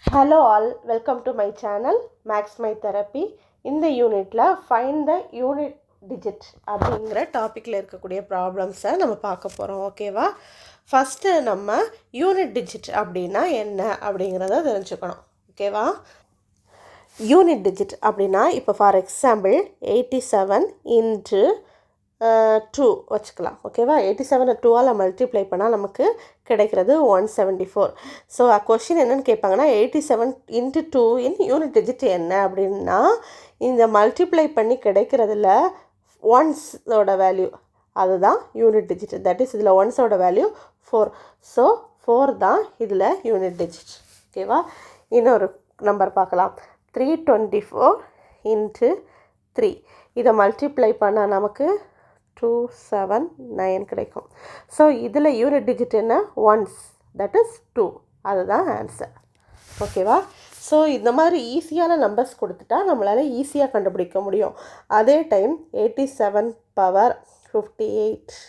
Hello all, welcome to my channel Max My Therapy. இந்த யூனிட்டில் find the unit digit அப்படிங்கிற டாப்பிக்கில் இருக்கக்கூடிய ப்ராப்ளம்ஸை நம்ம பார்க்க போகிறோம். ஓகேவா? ஃபஸ்ட்டு நம்ம யூனிட் டிஜிட் அப்படின்னா என்ன அப்படிங்கிறத தெரிஞ்சுக்கணும். ஓகேவா? யூனிட் டிஜிட் அப்படின்னா இப்போ ஃபார் எக்ஸாம்பிள் 87 இன்ட்டு 2 வச்சுக்கலாம். ஓகேவா? 87 2ஆல் மல்டிப்ளை பண்ணால் நமக்கு கிடைக்கிறது 174. ஸோ கொஷின் என்னென்னு கேட்பாங்கன்னா 87 இன்ட்டு 2 இன் யூனிட் டிஜிட் என்ன அப்படின்னா இந்த மல்டிப்ளை பண்ணி கிடைக்கிறதுல ஒன்ஸோட வேல்யூ அதுதான் யூனிட் டிஜிட். தட் இஸ் இதில் ஒன்ஸோட வேல்யூ 4. ஸோ 4 தான் இதில் யூனிட் டிஜிட். ஓகேவா? இன்னொரு நம்பர் பார்க்கலாம். 324 இன்ட்டு 3 இதை மல்டிப்ளை பண்ணால் நமக்கு 279 கிடைக்கும். ஸோ இதில் யூனிட் டிஜிட் என்ன? Once, that is 2. அதுதான் ஆன்சர். ஓகேவா? ஸோ இந்த மாதிரி ஈஸியான நம்பர்ஸ் கொடுத்துட்டா நம்மளால் ஈஸியாக கண்டுபிடிக்க முடியும். அதே டைம் 87 பவர் 58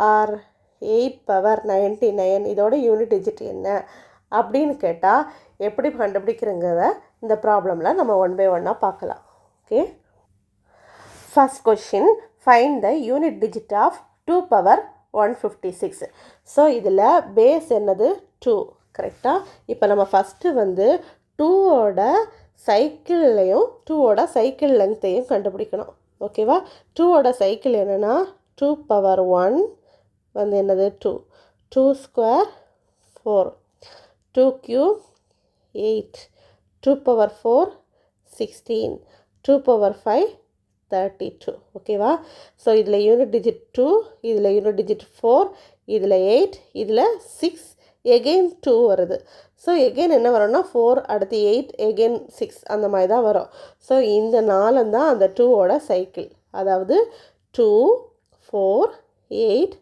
ஆர் 8 பவர் 99 இதோட யூனிட் டிஜிட் என்ன அப்படின்னு கேட்டால் எப்படி கண்டுபிடிக்கிறங்கிறத இந்த ப்ராப்ளமில் நம்ம ஒன் பை ஒன்னாக பார்க்கலாம். Okay, first question, find the unit digit of 2 power 156. So இதில் பேஸ் என்னது? 2. கரெக்டாக? இப்போ நம்ம ஃபஸ்ட்டு வந்து 2ஓட சைக்கிள்லையும் 2ஓட சைக்கிள் லென்த்தையும் கண்டுபிடிக்கணும். ஓகேவா? 2ஓட சைக்கிள் என்னென்னா 2 பவர் 1 வந்து என்னது? 2. 2 ஸ்கொயர் 4. 2 க்யூப் 8. 2 பவர் 4 16. 2 பவர் 5 32. ஓகேவா? ஸோ இதில் யூனிட் டிஜிட் 2, இதில் யூனிட் டிஜிட் 4, இதில் 8, இதில் 6, எகெயின் 2 வருது. ஸோ எகெயின் என்ன வரும்னா 4, அடுத்து 8, எகெயின் 6 அந்த மாதிரி தான் வரும். ஸோ இந்த 4 தான் அந்த 2ஓட சைக்கிள். அதாவது 2 4 8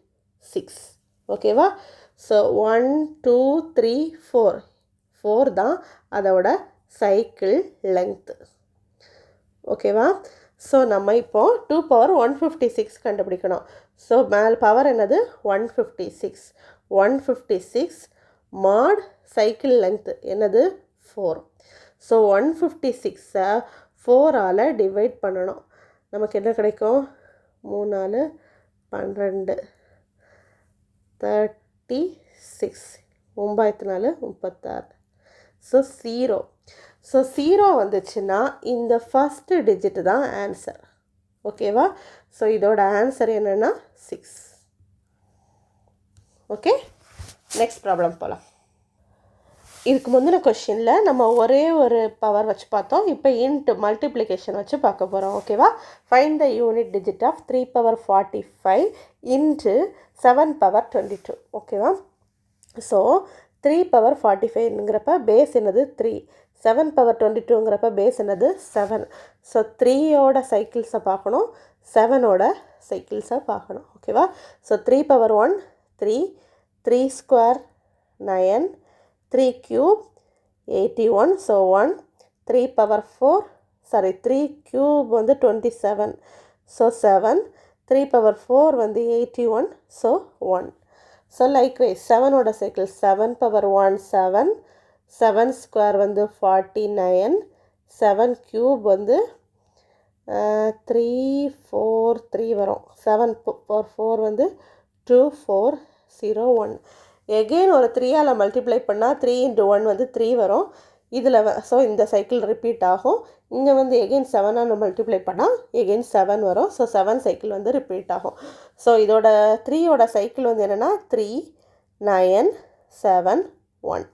6. ஓகேவா? ஸோ 1 2 3 4 4 தான் அதோட சைக்கிள் லெங்க்த்து. ஓகேவா? ஸோ நம்ம இப்போது 2 பவர் 156 கண்டுபிடிக்கணும். ஸோ மேல் பவர் என்னது? 156. 156 மாட் சைக்கிள் லென்த்து என்னது? 4. ஸோ 156ஐ 4ஆல் டிவைட் பண்ணணும். நமக்கு என்ன கிடைக்கும்? 3 4 12 36. 9 4 36. ஸோ 0. ஸோ 0 வந்துச்சுன்னா இந்த ஃபஸ்ட்டு டிஜிட்டு தான் ஆன்சர். ஓகேவா? ஸோ இதோட ஆன்சர் என்னென்னா 6. ஓகே, நெக்ஸ்ட் ப்ராப்ளம் போகலாம். இதுக்கு முந்தின கொஷினில் நம்ம ஒரே ஒரு பவர் வச்சு பார்த்தோம். இப்போ இன்ட்டு மல்டிப்ளிகேஷன் வச்சு பார்க்க போகிறோம். ஓகேவா? Find the unit digit of 3 power 45 into 7 power 22. ஓகேவா? ஸோ 3 பவர் 45ங்கிறப்ப பேஸ் என்னது? 3. 7 பவர் 22ங்கிறப்ப பேஸ் என்னது? 7. ஸோ 3ஓட சைக்கிள்ஸை பார்க்கணும், 7ஓட சைக்கிள்ஸை பார்க்கணும். ஓகேவா? So 3 power 1 3, 3 square 9, 3 cube 81. So 1. 3 power 4 3 cube வந்து 27. ஸோ 7. 3 பவர் 4 வந்து 81. ஸோ 1. ஸோ லைக்வைஸ் 7ஓட சைக்கிள் 7 பவர் 1 7. 7 ஸ்கொயர் வந்து 49. 7 க்யூப் வந்து 3 4 3 வரும். 7 பவர் 4 வந்து 2 4 0 1. எகெயின் ஒரு 3ஆல் மல்டிப்ளை பண்ணால் 3 × 1 வந்து 3 வரும். இதில் ஸோ இந்த சைக்கிள் ரிப்பீட் ஆகும். இங்கே வந்து எகெயின் 7ஆல் மல்டிப்ளை பண்ணால் எகெயின் 7 வரும். ஸோ 7 சைக்கிள் வந்து ரிப்பீட் ஆகும். ஸோ இதோட 3ஓட சைக்கிள் வந்து என்னென்னா 3 9 7 1.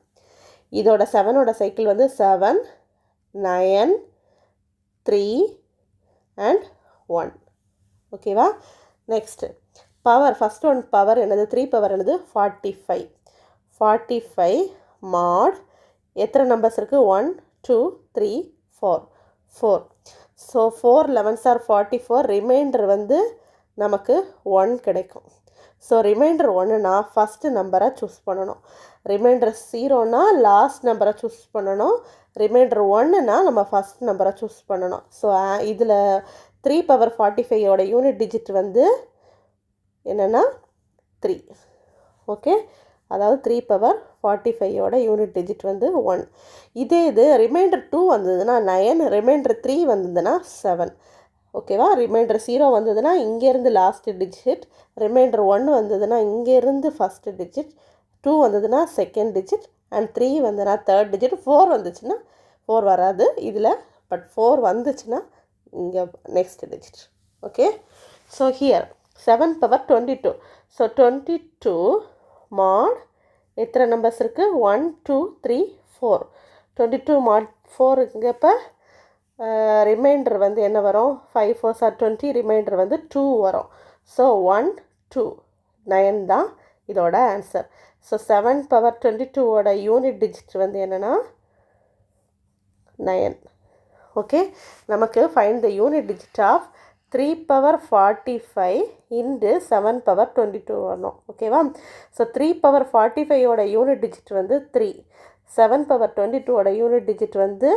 இதோட 7ஓட சைக்கிள் வந்து 7 9 3 அண்ட் 1. ஓகேவா? Next power, first one power என்னது? 3 பவர் என்னது? 45. 45 மாட் எத்தனை நம்பர்ஸ் இருக்குது? 1 2 3 4 4. So 4 11s are 44. ரிமைண்டர் வந்து நமக்கு 1 கிடைக்கும். ஸோ ரிமைண்டர் 1னா ஃபஸ்ட்டு நம்பரை சூஸ் பண்ணணும். ரிமைண்டர் 0னா லாஸ்ட் நம்பரை சூஸ் பண்ணணும். ரிமைண்டர் 1னா நம்ம ஃபஸ்ட் நம்பரை சூஸ் பண்ணணும். ஸோ இதில் 3 பவர் 45ஓட யூனிட் டிஜிட் வந்து என்னென்னா 3. ஓகே, அதாவது 3 பவர் 45ஓட யூனிட் டிஜிட் வந்து 1. இது ரிமைண்டர் 2 வந்ததுன்னா 9, ரிமைண்டர் 3 வந்ததுன்னா 7. ஓகேவா? ரிமைண்டர் 0 வந்ததுன்னா இங்கேருந்து லாஸ்ட் டிஜிட், ரிமைண்டர் 1 வந்ததுன்னா இங்கேருந்து ஃபஸ்ட்டு டிஜிட், 2 வந்ததுன்னா செகண்ட் டிஜிட், அண்ட் 3 வந்ததுன்னா தேர்ட் டிஜிட், 4 வந்துச்சுன்னா 4 வராது இதில், பட் 4 வந்துச்சுன்னா இங்கே next digit. Okay, so here 7 power 22. So 22 mod எத்தனை நம்பர்ஸ் இருக்குது? 1 2 3 4. 22 mod 4 இங்கப்போ ரிமைண்டர் வந்து என்ன வரும்? 5 4s are 20, ரிமைண்டர் வந்து 2 வரும். ஸோ 1 2 9 தான் இதோட ஆன்சர். ஸோ 7 பவர் 22ஓட யூனிட் டிஜிட் வந்து என்னென்னா 9. ஓகே, நமக்கு find the unit digit of 3 power 45 into 7 power 22 வரணும். ஓகேவா? ஸோ 3 பவர் 45ஓட யூனிட் டிஜிட் வந்து 3, 7 பவர் 22ஓட யூனிட் டிஜிட் வந்து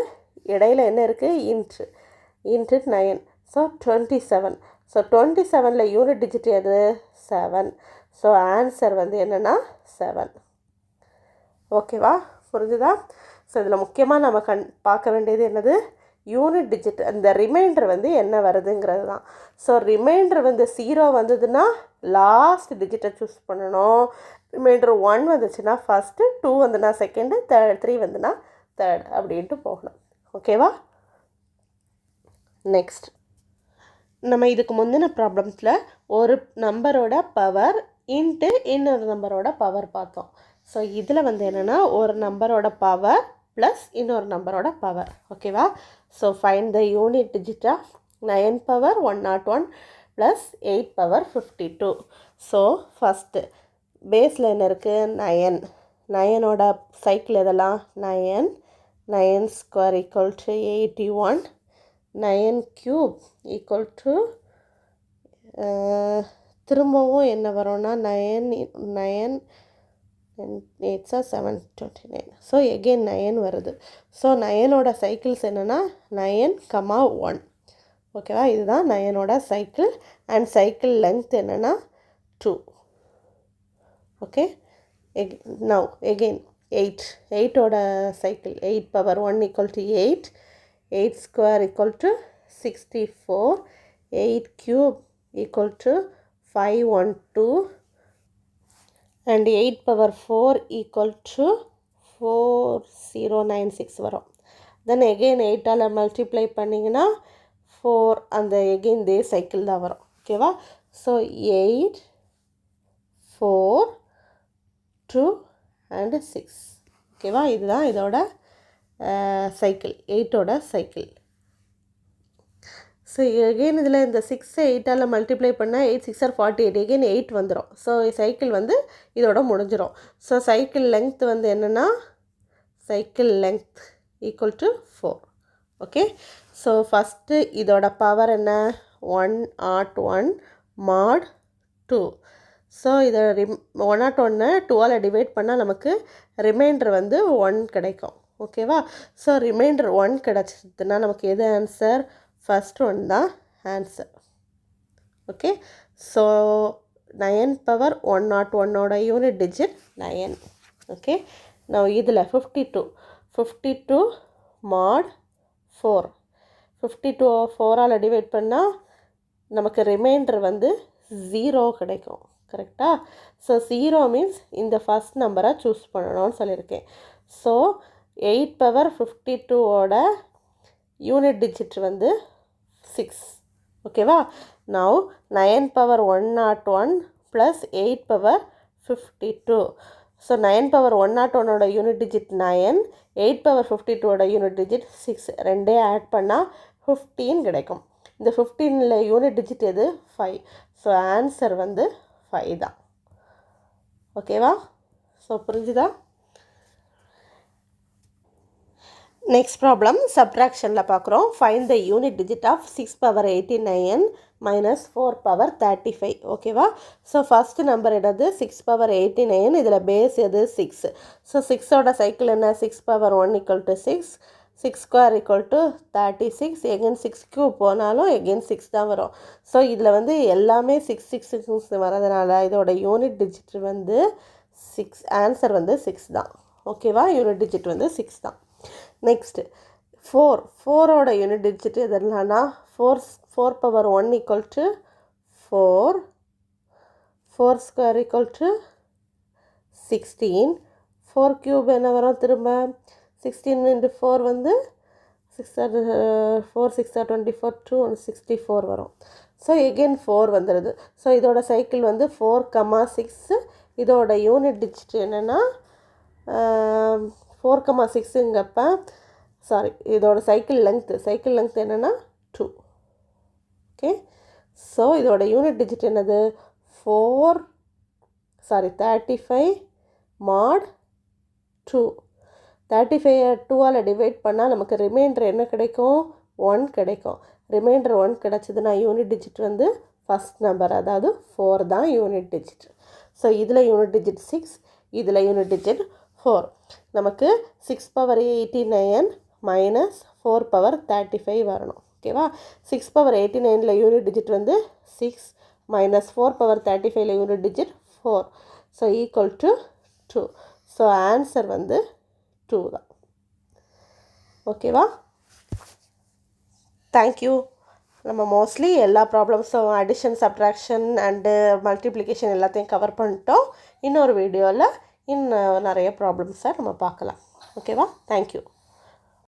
இடையில என்ன இருக்குது? இன்ட்டு 9. ஸோ 27. ஸோ 27ல் யூனிட் டிஜிட் எது? 7. ஸோ ஆன்சர் வந்து என்னென்னா 7. ஓகேவா? புரிஞ்சுதா? ஸோ இதில் முக்கியமாக நம்ம பார்க்க வேண்டியது என்னது? யூனிட் டிஜிட், அந்த ரிமைண்டர் வந்து என்ன வருதுங்கிறது தான். ஸோ ரிமைண்டர் வந்து 0 வந்ததுன்னா லாஸ்ட் டிஜிட்டை சூஸ் பண்ணணும். ரிமைண்டர் 1 வந்துச்சுன்னா ஃபஸ்ட்டு, 2 வந்துன்னா செகண்டு, 3 வந்துன்னா தேர்ட் அப்படின்ட்டு போகணும். ஓகேவா? நெக்ஸ்ட், நம்ம இதுக்கு முந்தின ப்ராப்ளம்ஸில் ஒரு நம்பரோட பவர் இன்ட்டு இன்னொரு நம்பரோட பவர் பார்த்தோம். ஸோ இதில் வந்து என்னென்னா ஒரு நம்பரோட பவர் ப்ளஸ் இன்னொரு நம்பரோட பவர். ஓகேவா? So find the unit digit of 9 power 101 plus 8 power 52. So first பேஸில் என்ன இருக்குது? 9. 9ஓட சைக்கிள் எதெல்லாம்? 9 9 square equal to 81, 9 cube equal to திரும்பவும் என்ன வரும்னா 9 8s are 729. ஸோ எகெயின் 9 வருது. ஸோ 9ஓட சைக்கிள்ஸ் என்னென்னா 9, 1. ஓகேவா? இதுதான் 9ஓட சைக்கிள். அண்ட் சைக்கிள் லென்த் என்னென்னா 2. ஓகே, நவ் எகெயின் 8ஓட cycle 8 power 1 equal to 8, 8 square equal to 64, 8 cube equal to 512, and 8 power 4 equal to 4096 வரும். Then again 8ஆல் மல்டிப்ளை பண்ணிங்கன்னா 4, அந்த எகெயின் இதே சைக்கிள் தான் வரும். ஓகேவா? So 8 4 2 and 6. ஓகேவா? இதுதான் இதோட சைக்கிள், 8ஓட சைக்கிள். ஸோ எகெயின் இதில் இந்த 6 8ஆல் மல்டிப்ளை பண்ணால் 8 6 are 48, எகெயின் 8 வந்துடும். ஸோ சைக்கிள் வந்து இதோட முடிஞ்சிடும். ஸோ சைக்கிள் லெங்த் வந்து என்னென்னா cycle length equal to 4. Okay, so first இதோட பவர் என்ன? 101 mod 2. ஸோ இதை 101 2ஆல் டிவைட் பண்ணால் நமக்கு ரிமைண்டர் வந்து 1 கிடைக்கும். ஓகேவா? ஸோ ரிமைண்டர் 1 கிடச்சிதுன்னா நமக்கு எது ஆன்சர்? ஃபஸ்ட் ஒன் தான் ஆன்சர். ஓகே, ஸோ 9 பவர் 101ஓட யூனிட் டிஜிட் 9. ஓகே, நான் இதில் 52 mod 4. 52 4ஆல் டிவைட் பண்ணால் நமக்கு ரிமைண்டர் வந்து 0 கிடைக்கும். கரெக்டாக? ஸோ 0 மீன்ஸ் இந்த ஃபஸ்ட் நம்பரை சூஸ் பண்ணணும்னு சொல்லியிருக்கேன். ஸோ 8 பவர் 52ஓட யூனிட் டிஜிட் வந்து 6. ஓகேவா? Now 9 power 101 plus 8 power 52. So 9 power 101ஓட யூனிட் டிஜிட் 9, 8 பவர் 52ஓட யூனிட் டிஜிட் 6. ரெண்டே ஆட் பண்ணால் 15 கிடைக்கும். இந்த 15ல் யூனிட் டிஜிட் எது? 5. ஸோ ஆன்சர் வந்து 5 தான். ஓகேவா? ஸோ புரிஞ்சுதா? நெக்ஸ்ட் ப்ராப்ளம் சப்ட்ராக்ஷனில் பார்க்குறோம். Find the unit digit of 6 power 89 minus 4 power 35. ஓகேவா? ஸோ ஃபஸ்ட்டு நம்பர் என்னது? 6 பவர் 89. இதில் பேஸ் எது? 6. ஸோ 6ஓட சைக்கிள் என்ன? 6 power 1 equal to 6, 6 square equal to 36, again 6 cube போனாலும் எகெயின் 6 தான் வரும். ஸோ இதில் வந்து எல்லாமே 6 6 6 வரதுனால இதோட யூனிட் டிஜிட் வந்து 6. ஆன்சர் வந்து 6 தான். ஓகேவா, யூனிட் டிஜிட் வந்து 6 தான். நெக்ஸ்ட்டு 4ஓட யூனிட் டிஜிட் எதுனா 4 power 1 equal to 4, 4 square equal to 16, 4 cube என்ன வரும் திரும்ப 16 இன்ட்டு 4 வந்து 4 6 24 264 வரும். ஸோ எகெயின் 4 வந்துடுது. ஸோ இதோட சைக்கிள் வந்து 4,6. இதோட யூனிட் டிஜிட் என்னென்னா 4,6ங்கப்போ இதோட சைக்கிள் லெங்த் என்னென்னா 2. ஓகே, ஸோ இதோட யூனிட் டிஜிட் என்னது 35 mod 2. 35 2ஆல் டிவைட் பண்ணால் நமக்கு ரிமைண்டர் என்ன கிடைக்கும், 1 கிடைக்கும். ரிமைண்டர் 1 கிடச்சிதுன்னா யூனிட் டிஜிட் வந்து ஃபஸ்ட் நம்பர், அதாவது 4 தான் யூனிட் டிஜிட். ஸோ இதில் யூனிட் டிஜிட் 6, இதில் யூனிட் டிஜிட் 4. நமக்கு 6 பவர் 89 மைனஸ் 4 பவர் 35 வரணும். ஓகேவா, 6 பவர் 89ல் யூனிட் டிஜிட் வந்து 6 மைனஸ் 4 பவர் 35ல் unit digit 4. So equal to 2. So answer வந்து 2 தான். ஓகேவா, தேங்க்யூ. நம்ம மோஸ்ட்லி எல்லா ப்ராப்ளம்ஸும் அடிஷன், சப்ட்ராக்ஷன் அண்டு மல்டிப்ளிகேஷன் எல்லாத்தையும் கவர் பண்ணிட்டோம். இன்னொரு வீடியோவில் இன்னும் நிறைய ப்ராப்ளம்ஸை நம்ம பார்க்கலாம். ஓகேவா, தேங்க்யூ.